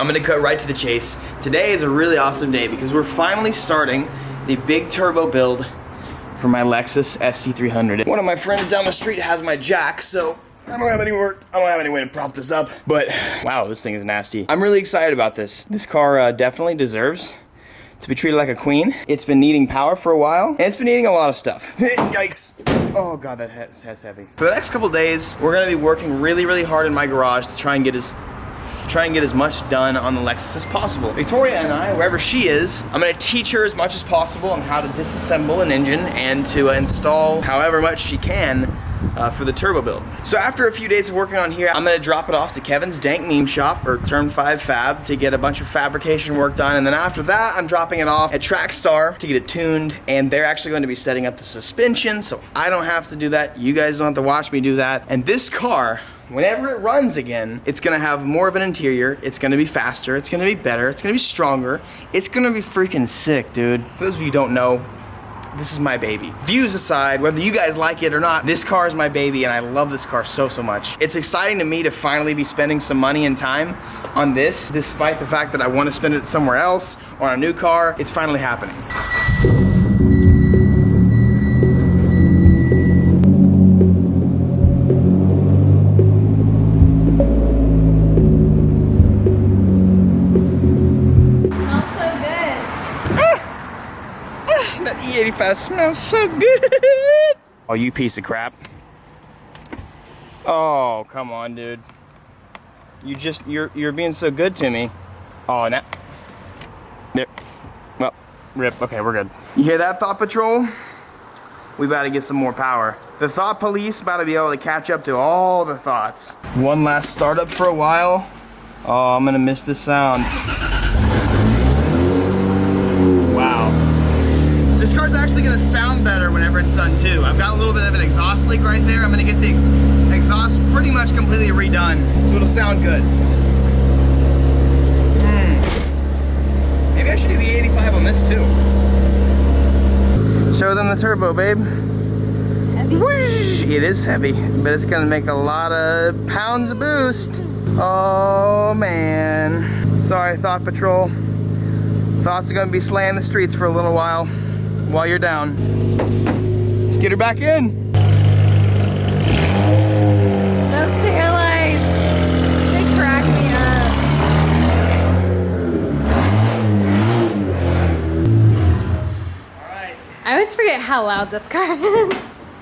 I'm gonna cut right to the chase. Today is a really awesome day because we're finally starting the big turbo build for my Lexus SC300. One of my friends down the street has my jack, so I don't have any way to prop this up, but wow, this thing is nasty. I'm really excited about this. This car definitely deserves to be treated like a queen. It's been needing power for a while, and it's been needing a lot of stuff. Yikes. Oh God, that's heavy. For the next couple days, we're gonna be working really hard in my garage to try and get as much done on the Lexus as possible. Victoria and I, wherever she is, I'm gonna teach her as much as possible on how to disassemble an engine and to install however much she can for the turbo build. So after a few days of working on here, I'm gonna drop it off to Kevin's Dank Meme Shop, or Turn 5 Fab, to get a bunch of fabrication work done, and then after that, I'm dropping it off at Trackstar to get it tuned, and they're actually going to be setting up the suspension, so I don't have to do that. You guys don't have to watch me do that. And this car, whenever it runs again, it's gonna have more of an interior, it's gonna be faster, it's gonna be better, it's gonna be stronger, it's gonna be freaking sick, dude. For those of you who don't know, this is my baby. Views aside, whether you guys like it or not, this car is my baby and I love this car so much. It's exciting to me to finally be spending some money and time on this, despite the fact that I want to spend it somewhere else or on a new car. It's finally happening. That E85 smells so good. Oh, you piece of crap. Oh, come on, dude. You're being so good to me. Oh, now. Yep. Well, rip. Okay, we're good. You hear that, Thought Patrol? We about to get some more power. The Thought Police about to be able to catch up to all the thoughts. One last startup for a while. Oh, I'm gonna miss the sound. Wow. This car's actually gonna sound better whenever it's done too. I've got a little bit of an exhaust leak right there. I'm gonna get the exhaust pretty much completely redone, so it'll sound good. Maybe I should do the 85 on this too. Show them the turbo, babe. Heavy. Whoosh! It is heavy, but it's gonna make a lot of pounds of boost. Oh man. Sorry, Thought Patrol. Thoughts are gonna be slaying the streets for a little while you're down. Let's get her back in. Those taillights, they crack me up. Alright. I always forget how loud this car is.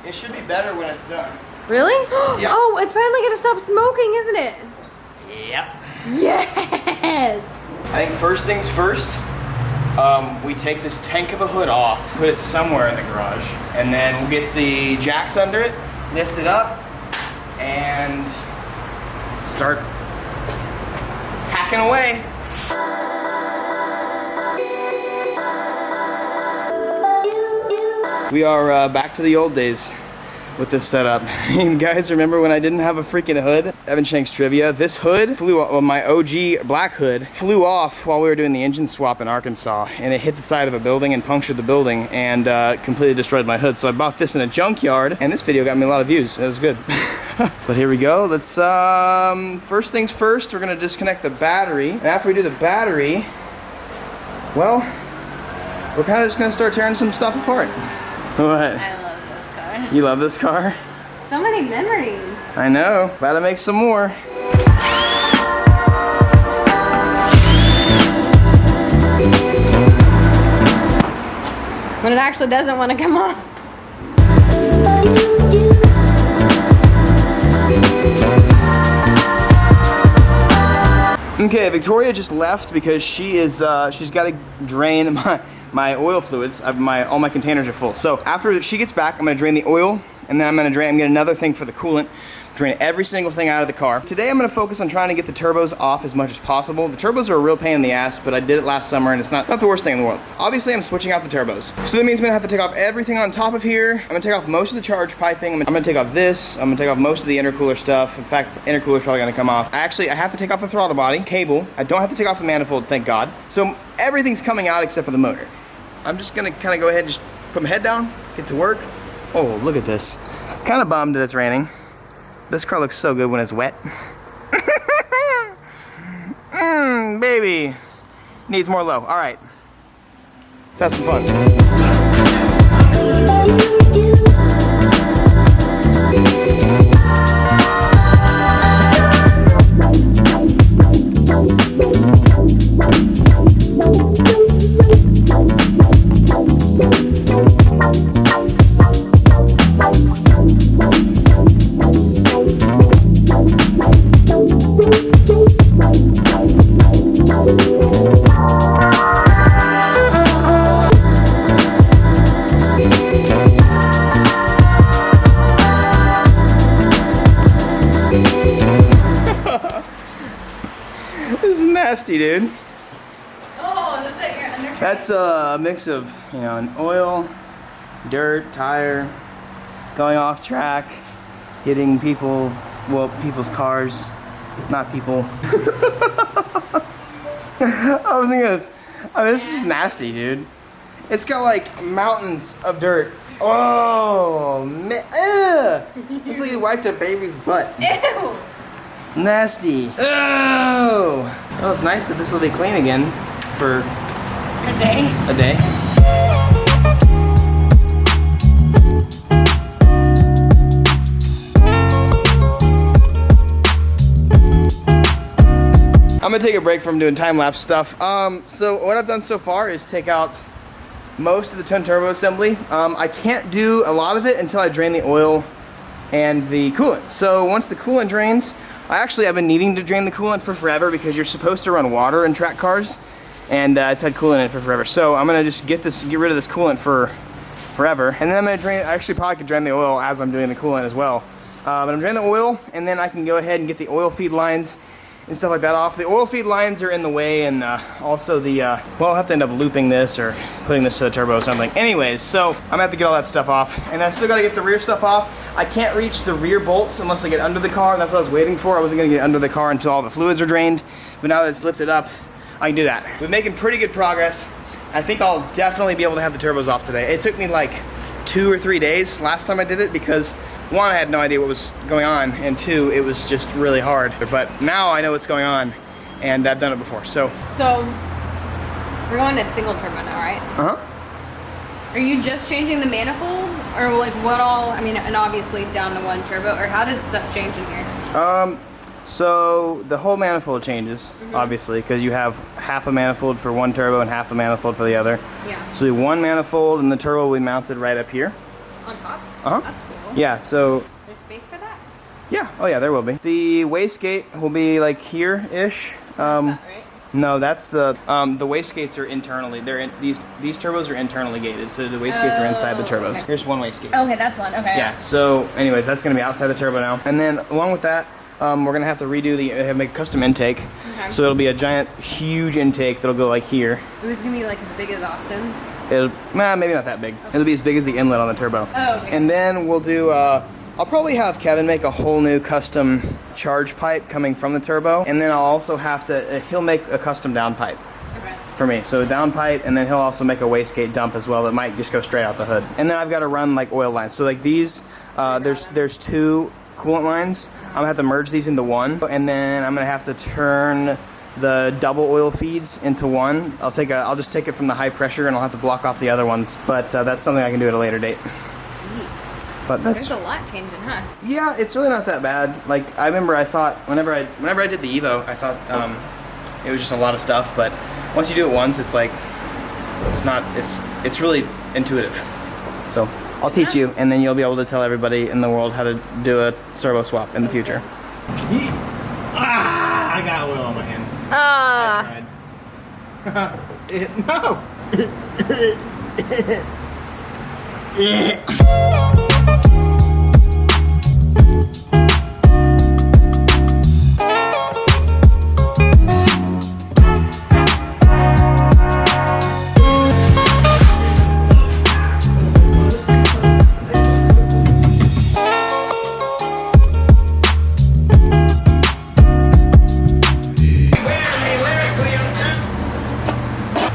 It should be better when it's done. Really? Yeah. Oh, it's finally gonna stop smoking, isn't it? Yep. Yes! I think first things first, we take this tank of a hood off, put it somewhere in the garage, and then we'll get the jacks under it, lift it up, and start hacking away. We are back to the old days with this setup. You guys remember when I didn't have a freaking hood? Evan Shank's trivia. This hood flew, my OG black hood, flew off while we were doing the engine swap in Arkansas, and it hit the side of a building and punctured the building and completely destroyed my hood. So I bought this in a junkyard, and this video got me a lot of views. It was good. But here we go. Let's, first things first, we're gonna disconnect the battery. And after we do the battery, well, we're kind of just gonna start tearing some stuff apart. What? I love this car. You love this car? So many memories. I know. About to make some more. When it actually doesn't want to come off. Okay, Victoria just left because she's got to drain my oil fluids. All my containers are full. So after she gets back, I'm gonna drain the oil, and then I'm gonna get another thing for the coolant, drain every single thing out of the car. Today I'm gonna focus on trying to get the turbos off as much as possible. The turbos are a real pain in the ass, but I did it last summer and it's not the worst thing in the world. Obviously I'm switching out the turbos. So that means I'm gonna have to take off everything on top of here. I'm gonna take off most of the charge piping. I'm gonna take off this. I'm gonna take off most of the intercooler stuff. In fact, intercooler's probably gonna come off. I have to take off the throttle body, cable. I don't have to take off the manifold, thank God. So everything's coming out except for the motor. I'm just gonna kind of go ahead and just put my head down, get to work. Oh, look at this. Kind of bummed that it's raining. This car looks so good when it's wet. baby. Needs more low. All right. Let's have some fun. This is nasty, dude. Oh, that's like your under. That's a mix of, you know, an oil, dirt, tire, going off track, hitting people, well, people's cars, not people. I wasn't gonna, I mean, this is nasty, dude. It's got like mountains of dirt. Oh, man. It's like you wiped a baby's butt. Ew. Nasty. Oh. Well, it's nice that this will be clean again for A day. a day. I'm gonna take a break from doing time-lapse stuff. So what I've done so far is take out most of the twin turbo assembly. I can't do a lot of it until I drain the oil and the coolant. So once the coolant drains, I've been needing to drain the coolant for forever because you're supposed to run water in track cars, and it's had coolant in it for forever. So I'm gonna just get rid of this coolant for forever, and then I'm gonna drain. I actually probably could drain the oil as I'm doing the coolant as well. But I'm draining the oil, and then I can go ahead and get the oil feed lines and stuff like that off. The oil feed lines are in the way, and also the, well, I'll have to end up looping this or putting this to the turbo or something. Anyways, so I'm gonna have to get all that stuff off, and I still gotta get the rear stuff off. I can't reach the rear bolts unless I get under the car, and that's what I was waiting for. I wasn't gonna get under the car until all the fluids are drained, but now that it's lifted up, I can do that. We're making pretty good progress. I think I'll definitely be able to have the turbos off today. It took me like 2 or 3 days last time I did it because one, I had no idea what was going on, and two, it was just really hard. But now I know what's going on, and I've done it before, so. So, we're going to single turbo now, right? Uh-huh. Are you just changing the manifold? Or like what all, I mean, and obviously down to 1 turbo, or how does stuff change in here? So the whole manifold changes, obviously, because you have half a manifold for 1 turbo and half a manifold for the other. Yeah. So the 1 manifold and the turbo will be mounted right up here. On top? Uh-huh. That's cool. Yeah, so. There's space for that? Yeah, oh yeah, there will be. The wastegate will be like here-ish. That's that, right? No, that's the wastegates are internally. They're in, these turbos are internally gated, so the wastegates are inside the turbos. Okay. Here's one wastegate. Okay, that's one. Okay. Yeah. So, anyways, that's gonna be outside the turbo now, and then along with that, we're gonna have to redo make a custom intake. Okay. So it'll be a giant, huge intake that'll go like here. It was gonna be like as big as Austin's. Maybe not that big. It'll be as big as the inlet on the turbo. Oh, okay. And then we'll do. I'll probably have Kevin make a whole new custom charge pipe coming from the turbo, and then I'll also have to. He'll make a custom down pipe Okay. for me. So a down pipe, and then he'll also make a wastegate dump as well that might just go straight out the hood. And then I've got to run like oil lines. So like these, there's 2 coolant lines. I'm gonna have to merge these into one, and then I'm gonna have to turn the double oil feeds into one. I'll just take it from the high pressure, and I'll have to block off the other ones. But that's something I can do at a later date. Sweet. But that's There's a lot changing, huh? yeah, it's really not that bad. Like I remember, I thought whenever I did the Evo, I thought it was just a lot of stuff. But once you do it once, it's like it's really intuitive. So I'll teach you, and then you'll be able to tell everybody in the world how to do a servo swap in the future. I got oil on my hands. I tried. No.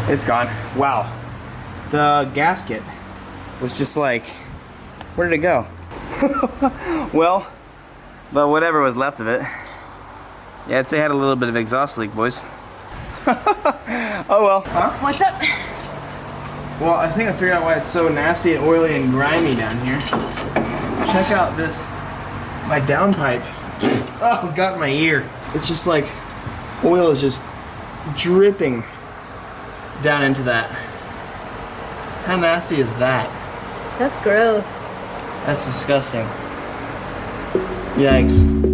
It's gone. Wow. The gasket was just like, where did it go? Well, but whatever was left of it. Yeah, I'd say it had a little bit of exhaust leak, boys. Oh well. Huh? What's up? Well, I think I figured out why it's so nasty and oily and grimy down here. Check out this, my downpipe. Oh, got in my ear. It's just like, oil is just dripping down into that. How nasty is that? That's gross. That's disgusting. Yikes.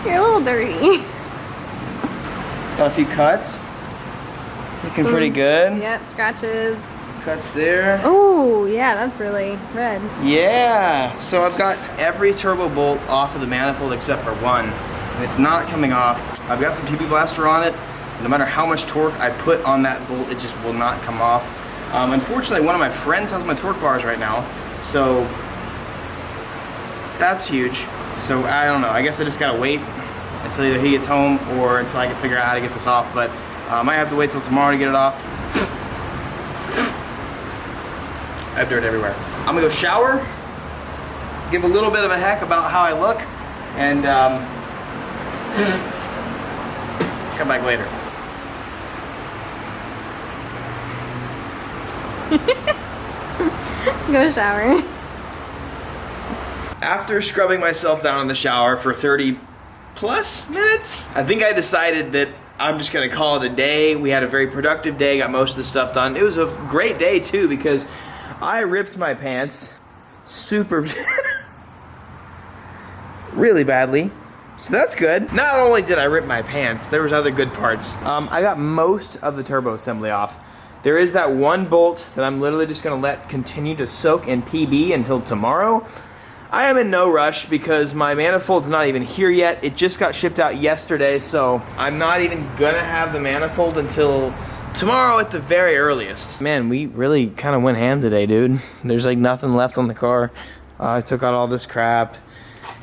You're a little dirty. Got a few cuts. Looking pretty good. Yep, scratches. Cuts there. Oh, yeah, that's really red. Yeah. So I've got every turbo bolt off of the manifold except for one. And it's not coming off. I've got some TP blaster on it. No matter how much torque I put on that bolt, it just will not come off. Unfortunately, one of my friends has my torque bars right now. So that's huge. So I don't know. I guess I just gotta wait until either he gets home or until I can figure out how to get this off. But I might have to wait till tomorrow to get it off. I have dirt everywhere. I'm gonna go shower, give a little bit of a heck about how I look, and come back later. Go shower. After scrubbing myself down in the shower for 30 plus minutes, I think I decided that I'm just gonna call it a day. We had a very productive day, got most of the stuff done. It was a great day too because I ripped my pants super really badly. So that's good. Not only did I rip my pants, there was other good parts. I got most of the turbo assembly off. There is that one bolt that I'm literally just gonna let continue to soak in PB until tomorrow. I am in no rush because my manifold's not even here yet. It just got shipped out yesterday, so I'm not even gonna have the manifold until tomorrow at the very earliest. Man, we really kind of went ham today, dude. There's like nothing left on the car. I took out all this crap,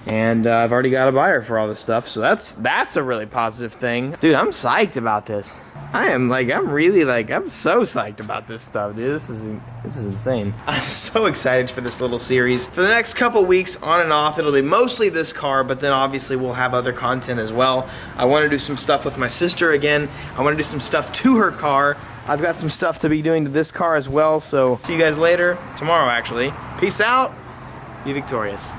and I've already got a buyer for all this stuff, so that's a really positive thing. Dude, I'm psyched about this. I'm so psyched about this stuff, dude. This is insane. I'm so excited for this little series. For the next couple weeks, on and off, it'll be mostly this car, but then obviously we'll have other content as well. I want to do some stuff with my sister again. I want to do some stuff to her car. I've got some stuff to be doing to this car as well, so see you guys later, tomorrow actually. Peace out, be victorious.